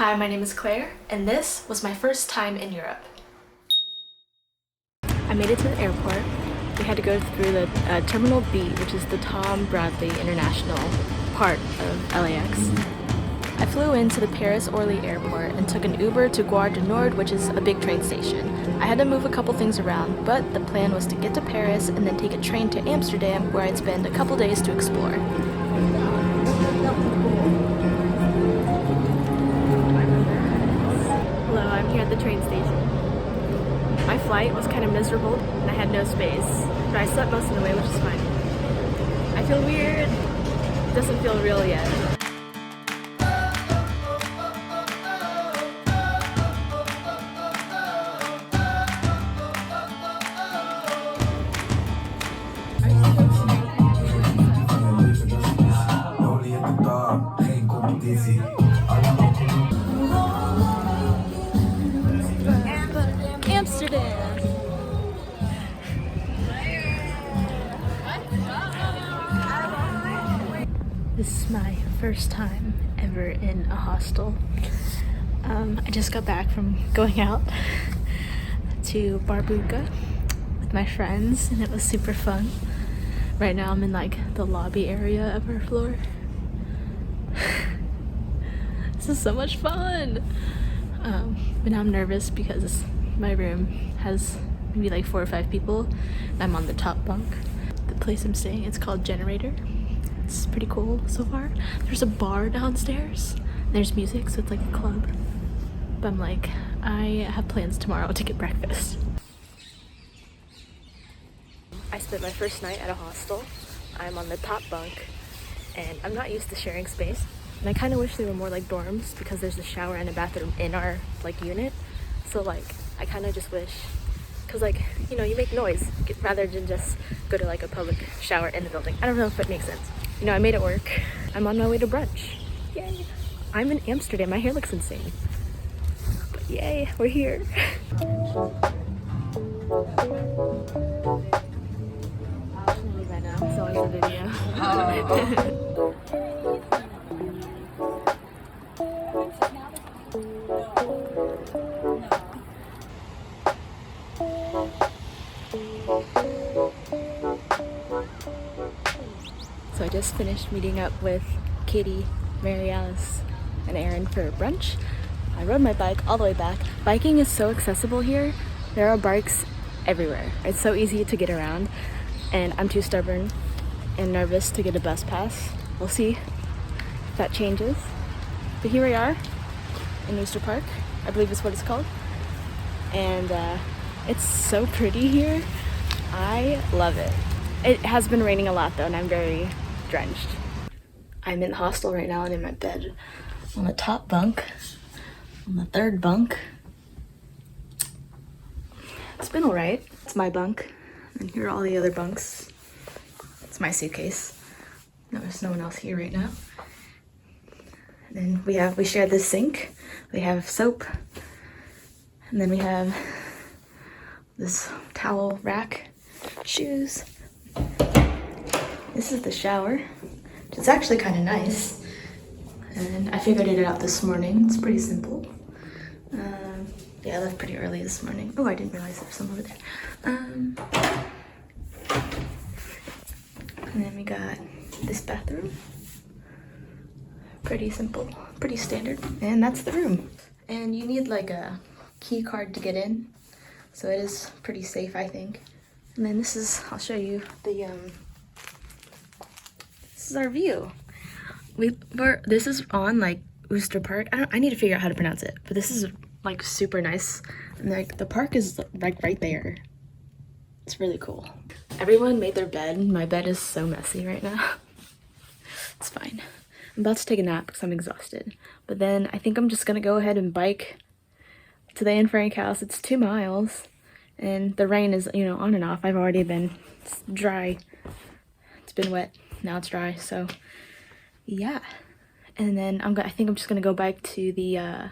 Hi, my name is Claire, and this was my first time in Europe. I made it to the airport. We had to go through the Terminal B, which is the Tom Bradley International part of LAX. I flew into the Paris-Orly airport and took an Uber to Gare du Nord, which is a big train station. I had to move a couple things around, but the plan was to get to Paris and then take a train to Amsterdam, where I'd spend a couple days to explore. Hello, I'm here at the train station. My flight was kind of miserable and I had no space, but I slept most of the way, which is fine. I feel weird. It doesn't feel real yet. Amsterdam! This is my first time ever in a hostel. I just got back from going out to Barbuca with my friends and it was super fun. Right now I'm in like the lobby area of our floor. This is so much fun! But now I'm nervous because my room has maybe like 4 or 5 people and I'm on the top bunk. The place I'm staying, it's called Generator. It's pretty cool so far. There's a bar downstairs. There's music, so it's like a club. But I'm like, I have plans tomorrow to get breakfast. I spent my first night at a hostel. I'm on the top bunk and I'm not used to sharing space. And I kind of wish they were more like dorms because there's a shower and a bathroom in our like unit. So like, I kind of just wish, cause like, you know, you make noise rather than just go to like a public shower in the building. I don't know if it makes sense. You know, I made it work. I'm on my way to brunch. Yay. I'm in Amsterdam. My hair looks insane. But yay, we're here. Right now, it's always the video. So I just finished meeting up with Katie, Mary Alice, and Erin for brunch. I rode my bike all the way back. Biking is so accessible here. There are bikes everywhere. It's so easy to get around, and I'm too stubborn and nervous to get a bus pass. We'll see if that changes. But here we are in Oyster Park, I believe is what it's called. And it's so pretty here. I love it. It has been raining a lot though, and I'm very drenched. I'm in the hostel right now and in my bed on the top bunk, on the 3rd bunk. It's been alright. It's my bunk, and here are all the other bunks. It's my suitcase. No, there's no one else here right now. And then we share this sink. We have soap, and then we have this towel rack, shoes. This is the shower, which is actually kind of nice. And I figured it out this morning. It's pretty simple. Yeah, I left pretty early this morning. Oh, I didn't realize there was some over there. And then we got this bathroom. Pretty simple, pretty standard. And that's the room. And you need like a key card to get in. So it is pretty safe, I think. And then this is, I'll show you the, this is our view. This is on like Oyster Park. I need to figure out how to pronounce it, but this is like super nice. And like the park is like right there. It's really cool. Everyone made their bed. My bed is so messy right now. It's fine. I'm about to take a nap because I'm exhausted. But then I think I'm just gonna go ahead and bike to the Anne Frank house. It's 2 miles. And the rain is, you know, on and off. I've already been dry. It's been wet. Now it's dry. So, yeah. And then I think I'm just gonna go bike to the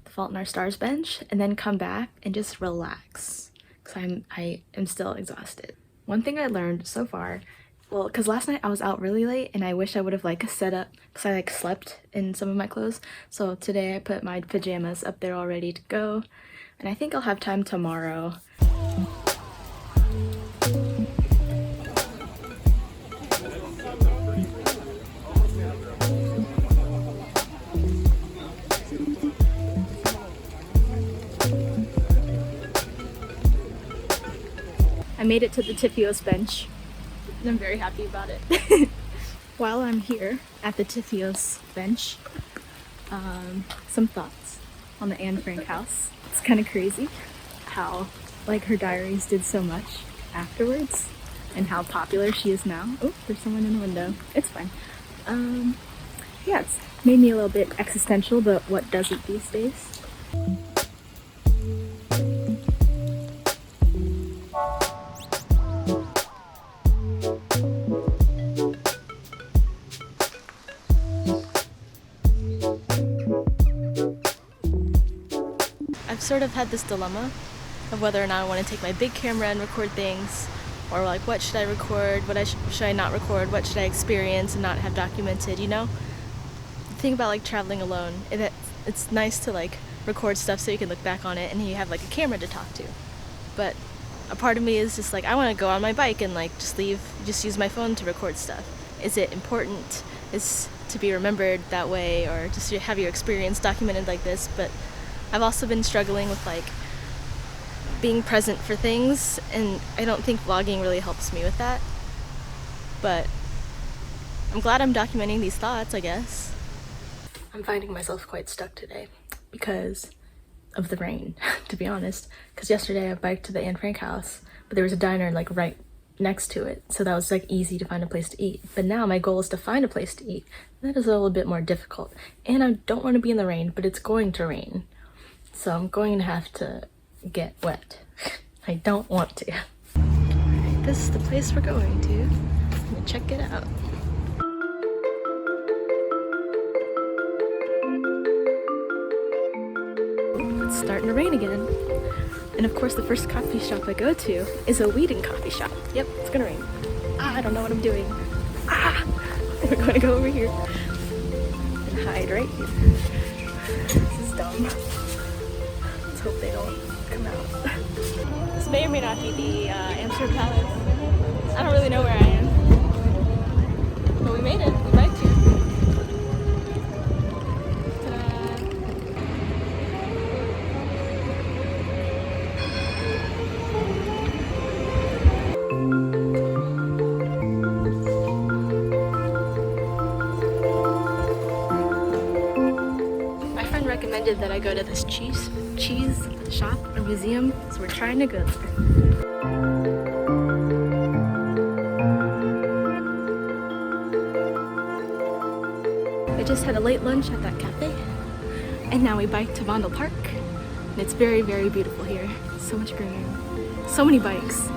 Fault in Our Stars bench and then come back and just relax because I am still exhausted. One thing I learned so far Well, because last night I was out really late and I wish I would have like set up, because I like slept in some of my clothes. So today I put my pajamas up there all ready to go, and I think I'll have time tomorrow. I made it to the Tifios bench, and I'm very happy about it. While I'm here at the Tifios bench, some thoughts on the Anne Frank house. It's kind of crazy how like her diaries did so much afterwards and how popular she is now. Oh, there's someone in the window. It's fine. Yeah, it's made me a little bit existential, but what doesn't these days? I've sort of had this dilemma of whether or not I want to take my big camera and record things, or like what should I record, what should I not record, what should I experience and not have documented, you know? The thing about like traveling alone, it's nice to like record stuff so you can look back on it and you have like a camera to talk to. But a part of me is just like, I want to go on my bike and like just use my phone to record stuff. Is it important is to be remembered that way, or just to have your experience documented like this? But I've also been struggling with like being present for things, and I don't think vlogging really helps me with that. But I'm glad I'm documenting these thoughts, I guess. I'm finding myself quite stuck today because of the rain, to be honest. Because yesterday I biked to the Anne Frank house, but there was a diner like right next to it, so that was like easy to find a place to eat. But now my goal is to find a place to eat. That is a little bit more difficult, and I don't want to be in the rain, but it's going to rain. So I'm going to have to get wet. I don't want to. Alright, this is the place we're going to. I'm gonna check it out. It's starting to rain again. And of course the first coffee shop I go to is a weed and coffee shop. Yep, it's gonna rain. I don't know what I'm doing. We're gonna go over here and hide right here. This is dumb. Hope they don't come out. This may or may not be the Amsterdam Palace. I don't really know where I am. But we made it. We biked here. My friend recommended that I go to this cheese shop or museum, so we're trying to go there. I just had a late lunch at that cafe, and now we bike to Vondel Park, and it's very, very beautiful here. So much greenery, so many bikes,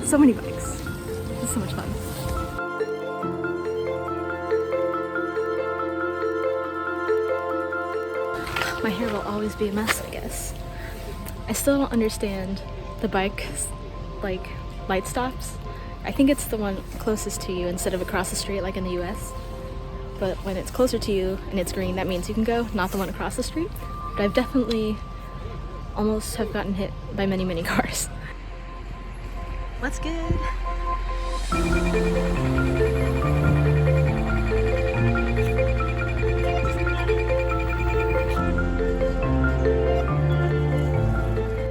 so many bikes. It's so much fun. My hair will always be a mess, I guess. I still don't understand the bike, like, light stops. I think it's the one closest to you instead of across the street like in the US. But when it's closer to you and it's green, that means you can go, not the one across the street. But I've definitely almost have gotten hit by many, many cars. What's good?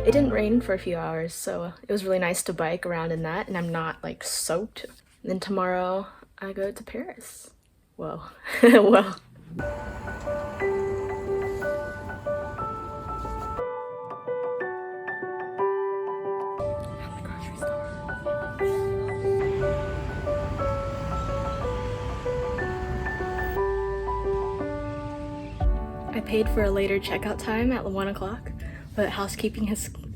It didn't rain for a few hours, so it was really nice to bike around in that, and I'm not like soaked. And then tomorrow I go to Paris. Whoa. Whoa. I paid for a later checkout time at 1 o'clock, but housekeeping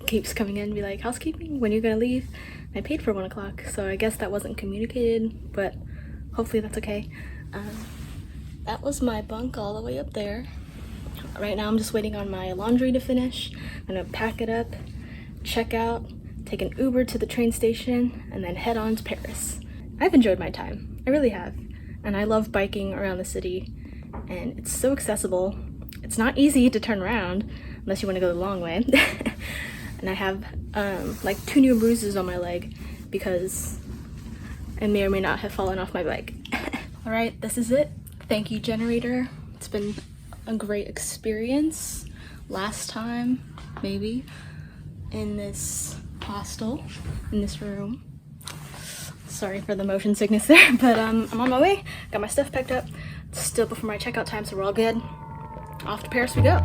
keeps coming in and be like, housekeeping, when are you gonna leave? And I paid for 1 o'clock, so I guess that wasn't communicated, but hopefully that's okay. That was my bunk all the way up there. Right now I'm just waiting on my laundry to finish. I'm gonna pack it up, check out, take an Uber to the train station, and then head on to Paris. I've enjoyed my time. I really have. And I love biking around the city, and it's so accessible. It's not easy to turn around unless you want to go the long way. And I have like 2 new bruises on my leg because I may or may not have fallen off my bike. All right, this is it. Thank you, generator. It's been a great experience. Last time, maybe, in this hostel, in this room. Sorry for the motion sickness there, but I'm on my way. Got my stuff packed up. It's still before my checkout time, so we're all good. Off to Paris we go.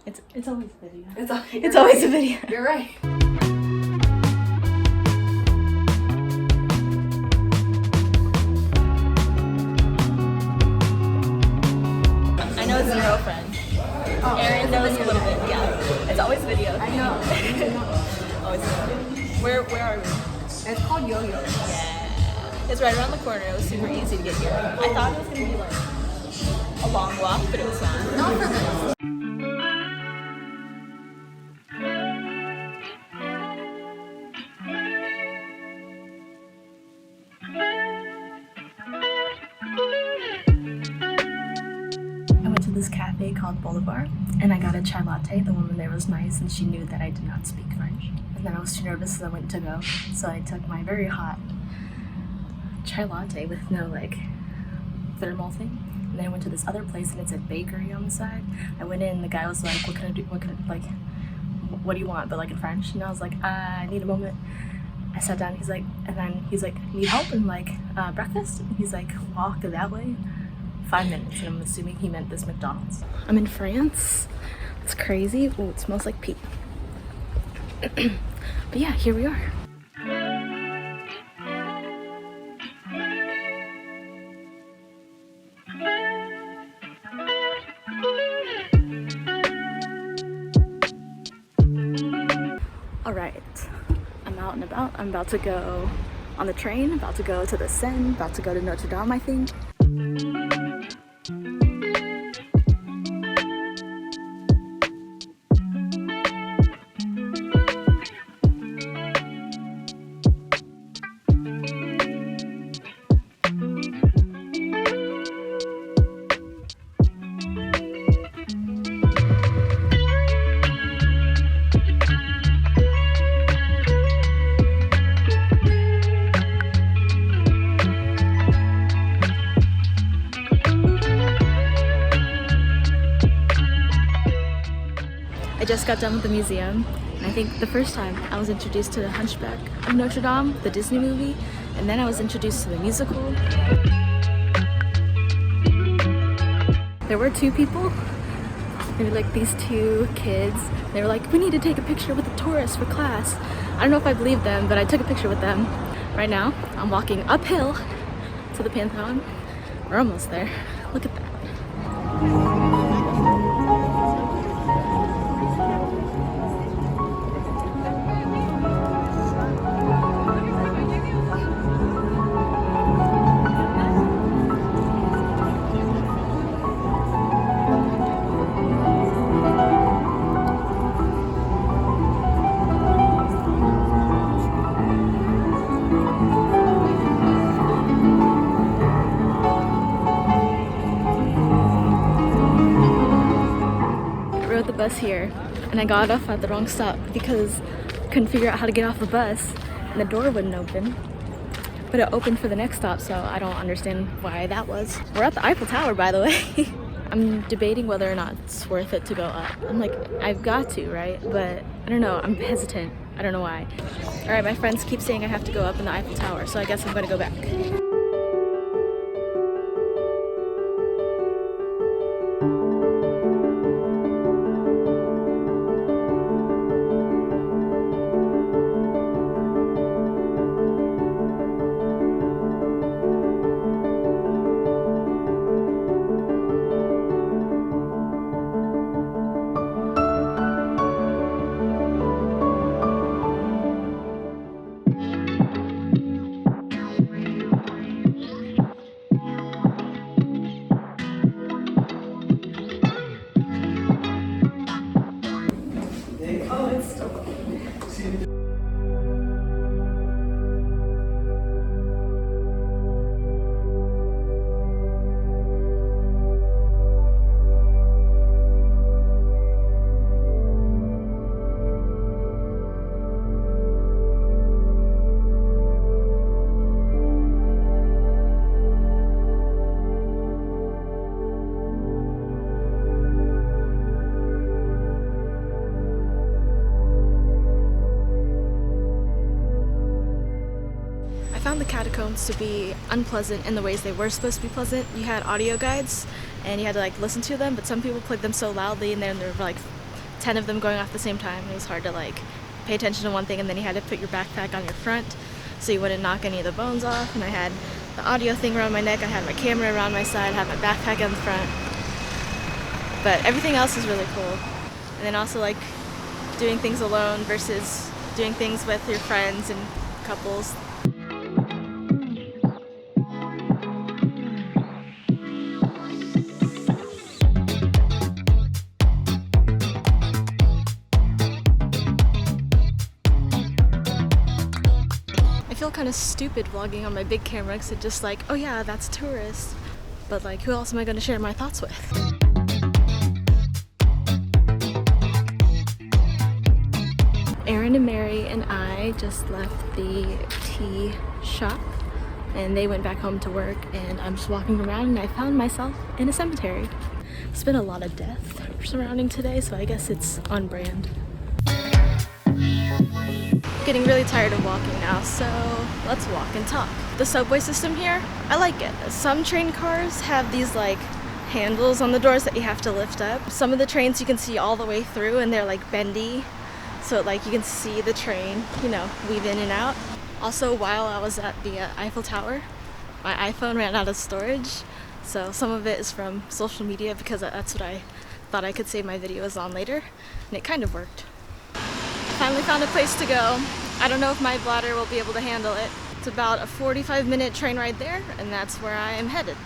It. It's always a video. It's always a video. You're right. I know it's your girlfriend. Oh, Erin knows a little bit. Yeah, it's always video. I know. Always video. Where are we? It's called Yo-Yo. Yeah, it's right around the corner. It was super easy to get here. I thought it was gonna be like a long walk, but it was not. Not for this. This cafe called Boulevard, and I got a chai latte. The woman there was nice, and she knew that I did not speak French. And then I was too nervous, so I went to go. So I took my very hot chai latte with no like thermal thing. And then I went to this other place, and it said bakery on the side. I went in, the guy was like, "What can I do? What do you want?" But like in French, and I was like, "I need a moment." I sat down. He's like, "Need help?" And like breakfast. And he's like, "Walk that way." 5 minutes, and I'm assuming he meant this McDonald's. I'm in France. It's crazy. Oh, it smells like pee. But yeah, here we are. All right, I'm out and about. I'm about to go on the train, about to go to the Seine, about to go to Notre Dame, I think. I just got done with the museum, and I think the first time I was introduced to the Hunchback of Notre Dame, the Disney movie, and then I was introduced to the musical. There were 2 people. They were like these 2 kids. They were like, "We need to take a picture with the tourists for class." I don't know if I believed them, but I took a picture with them. Right now, I'm walking uphill to the Pantheon. We're almost there. Look at that. The bus here, and I got off at the wrong stop because I couldn't figure out how to get off the bus, and the door wouldn't open, but it opened for the next stop, so I don't understand why that was. We're at the Eiffel Tower, by the way. I'm debating whether or not it's worth it to go up. I'm like, I've got to, right? But I don't know, I'm hesitant. I don't know why. All right, my friends keep saying I have to go up in the Eiffel Tower, so I guess I'm gonna go back. Oh, it's still going. I found the catacombs to be unpleasant in the ways they were supposed to be pleasant. You had audio guides and you had to like listen to them, but some people played them so loudly and then there were like 10 of them going off at the same time. It was hard to like pay attention to one thing, and then you had to put your backpack on your front so you wouldn't knock any of the bones off. And I had the audio thing around my neck, I had my camera around my side, I had my backpack on the front. But everything else is really cool. And then also like doing things alone versus doing things with your friends and couples. I feel kind of stupid vlogging on my big camera because it's just like, oh yeah, that's a tourist. But like, who else am I going to share my thoughts with? Erin and Mary and I just left the tea shop and they went back home to work, and I'm just walking around and I found myself in a cemetery. There's been a lot of death surrounding today, so I guess it's on brand. Getting really tired of walking now, so let's walk and talk. The subway system here, I like it. Some train cars have these like handles on the doors that you have to lift up. Some of the trains you can see all the way through and they're like bendy, so like you can see the train, you know, weave in and out. Also, while I was at the Eiffel Tower, my iPhone ran out of storage, so some of it is from social media because that's what I thought I could save my videos on later, and it kind of worked. Finally found a place to go. I don't know if my bladder will be able to handle it. It's about a 45-minute train ride there, and that's where I am headed.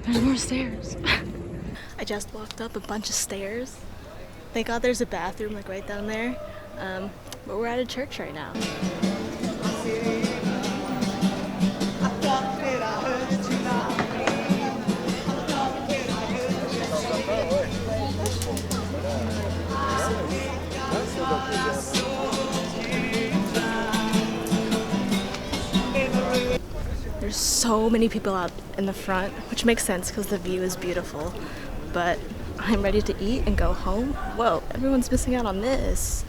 There's more stairs. I just walked up a bunch of stairs. Thank God there's a bathroom like right down there. But we're at a church right now. There's so many people out in the front, which makes sense because the view is beautiful, but I'm ready to eat and go home. Whoa, everyone's missing out on this.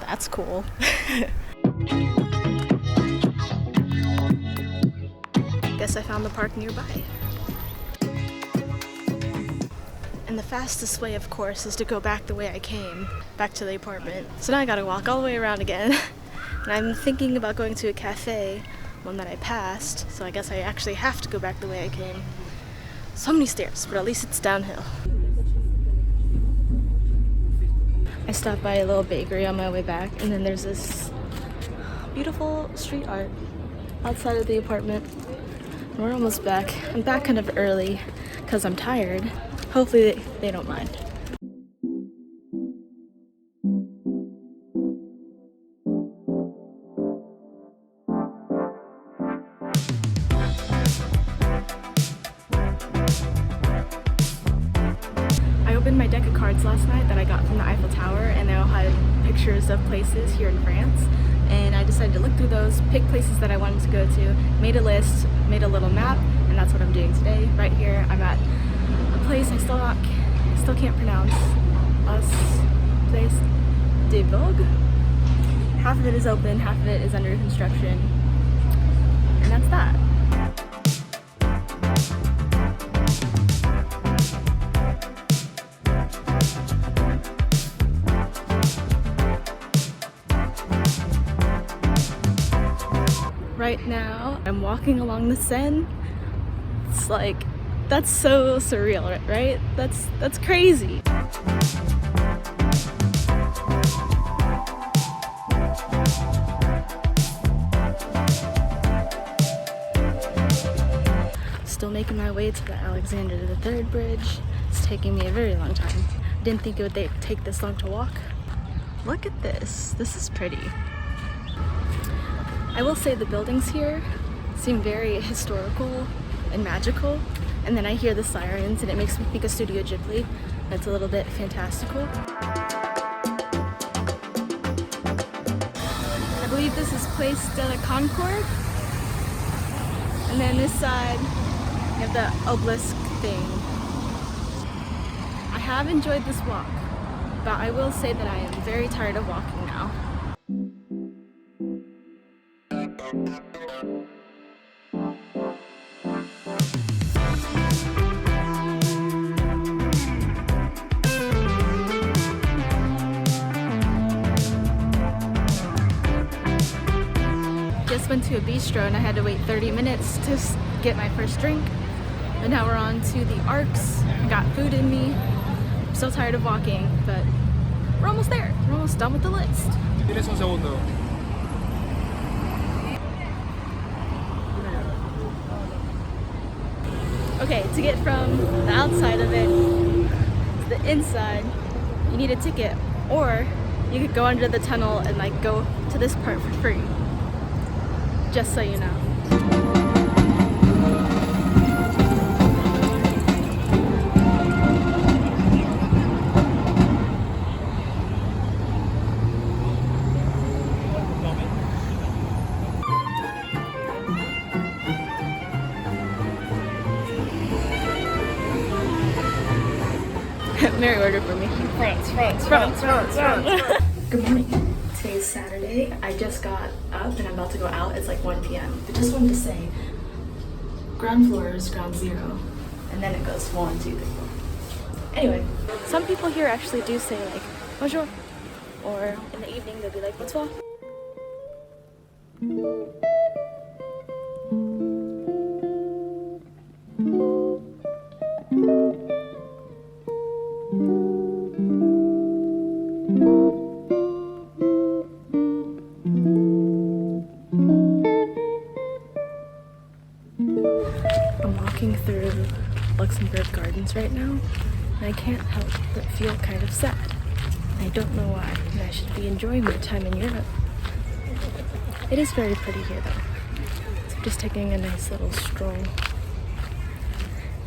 That's cool. Guess I found the park nearby. And the fastest way, of course, is to go back the way I came, back to the apartment. So now I gotta walk all the way around again. And I'm thinking about going to a cafe, one that I passed, so I guess I actually have to go back the way I came. So many stairs, but at least it's downhill. I stopped by a little bakery on my way back, and then there's this beautiful street art outside of the apartment. We're almost back. I'm back kind of early because I'm tired. Hopefully they don't mind. I opened my deck of cards last night that I got from the Eiffel Tower, and they all had pictures of places here in France. And I decided to look through those, pick places that I wanted to go to, made a list, made a little map, and that's what I'm doing today. Right here, I'm at a place I still can't pronounce. Place de Vogue. Half of it is open, half of it is under construction, and that's that. Right now, I'm walking along the Seine. It's like, that's so surreal, right? That's crazy. Still making my way to the Alexander III Bridge. is taking me a very long time. Didn't think it would take this long to walk. Look at this. This is pretty. I will say the buildings here seem very historical and magical, and then I hear the sirens and it makes me think of Studio Ghibli. That's a little bit fantastical. I believe this is Place de la Concorde. And then this side, you have the obelisk thing. I have enjoyed this walk, but I will say that I am very tired of walking now. Just went to a bistro and I had to wait 30 minutes to get my first drink. And now we're on to the Arcs. Got food in me. I'm still tired of walking, but we're almost there. We're almost done with the list. Tienes un segundo. Okay, to get from the outside of it to the inside, you need a ticket, or you could go under the tunnel and like go to this part for free. Just so you know. Mary ordered for me. France. Good morning. Today's Saturday. I just got up and I'm about to go out. It's like 1 p.m. But just wanted to say, ground floor is ground zero, and then it goes 1, 2, 3, 4. Anyway, some people here actually do say like bonjour, or in the evening they'll be like bonsoir. I'm walking through Luxembourg Gardens right now, and I can't help but feel kind of sad. I don't know why, and I should be enjoying my time in Europe. It is very pretty here though. So I'm just taking a nice little stroll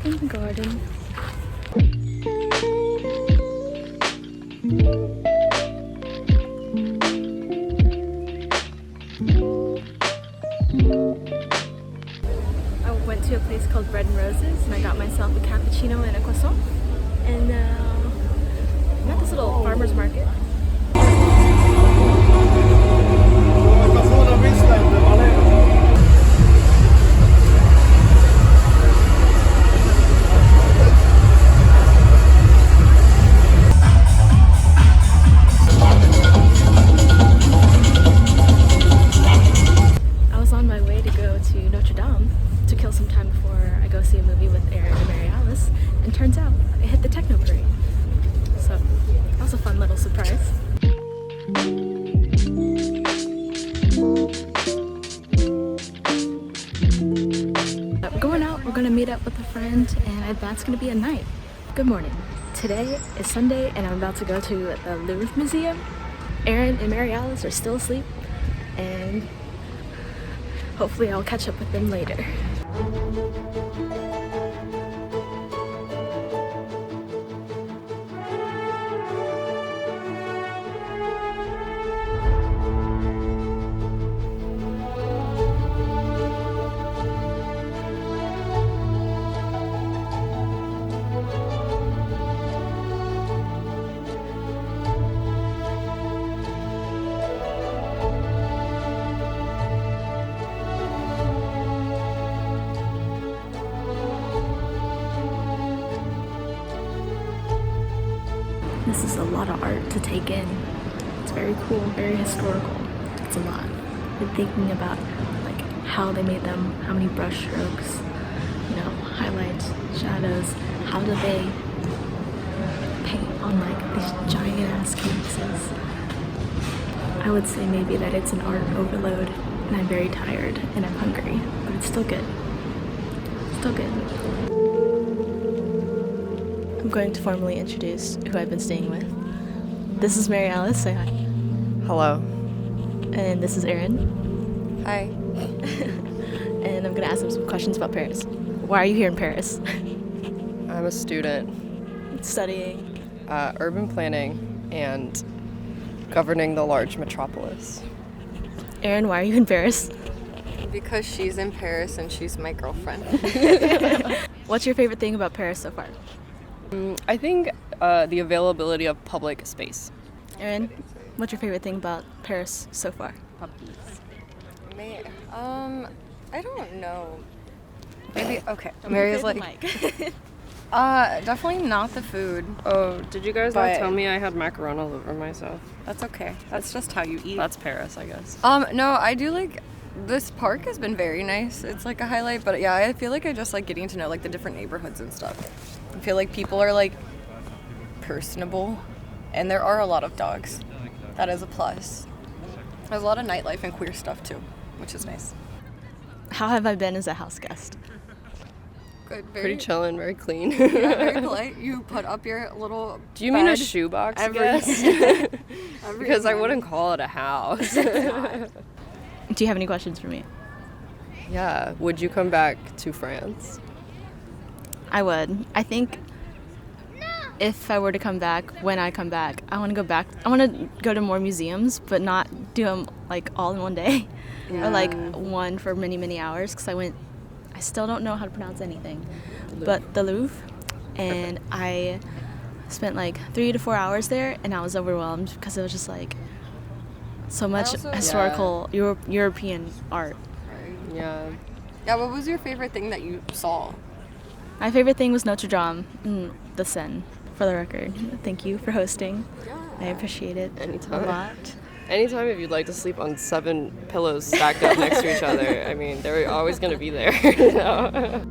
in the garden. I went to a place called Bread and Roses and I got myself a cappuccino and a croissant. And I'm at this little farmer's market. I was on my way to go to Notre Dame to kill some time before I go see a movie with Erin and Mary Alice, and turns out I hit the techno parade. So that was a fun little surprise. We're going out, we're gonna meet up with a friend, and that's gonna be a night. Good morning. Today is Sunday and I'm about to go to the Louvre Museum. Erin and Mary Alice are still asleep, and hopefully I'll catch up with them later. This is a lot of art to take in. It's very cool, very historical. It's a lot. Been thinking about like how they made them, how many brush strokes, you know, highlights, shadows. How do they paint on like these giant ass canvases? I would say maybe that it's an art overload, and I'm very tired and I'm hungry, but it's still good. Still good. I'm going to formally introduce who I've been staying with. This is Mary Alice, say hi. Hello. And this is Erin. Hi. And I'm gonna ask them some questions about Paris. Why are you here in Paris? I'm a student, Studying. urban planning and governing the large metropolis. Erin, why are you in Paris? Because she's in Paris and she's my girlfriend. What's your favorite thing about Paris so far? I think the availability of public space. Erin, what's your favorite thing about Paris so far? I don't know. Maybe, okay. Mary's like, Mike. definitely not the food. Oh, did you guys But- not tell me I had macaroni all over myself? That's okay. That's just how you eat. That's Paris, I guess. No, I do like, this park has been very nice. It's like a highlight, but yeah, I feel like I just like getting to know like the different neighborhoods and stuff. I feel like people are like personable, and there are a lot of dogs. That is a plus. There's a lot of nightlife and queer stuff too, which is nice. How have I been as a house guest? Good, Pretty chillin', very clean. Yeah, very polite. You put up your little. Do you mean a bed shoebox every- guest? every Because I morning. wouldn't call it a house. Do you have any questions for me? Yeah, would you come back to France? I would. I think if I were to come back, when I come back, I want to go back. I want to go to more museums, but not do them like all in one day, or like one for many, many hours. Because I still don't know how to pronounce anything, but the Louvre, and I spent like 3 to 4 hours there, and I was overwhelmed because it was just like so much also- historical European art. Yeah. Yeah, what was your favorite thing that you saw? My favorite thing was Notre Dame, the Seine, for the record. Thank you for hosting. I appreciate it Anytime. a lot. Anytime if you'd like to sleep on 7 pillows stacked up next to each other, I mean, they're always going to be there. So.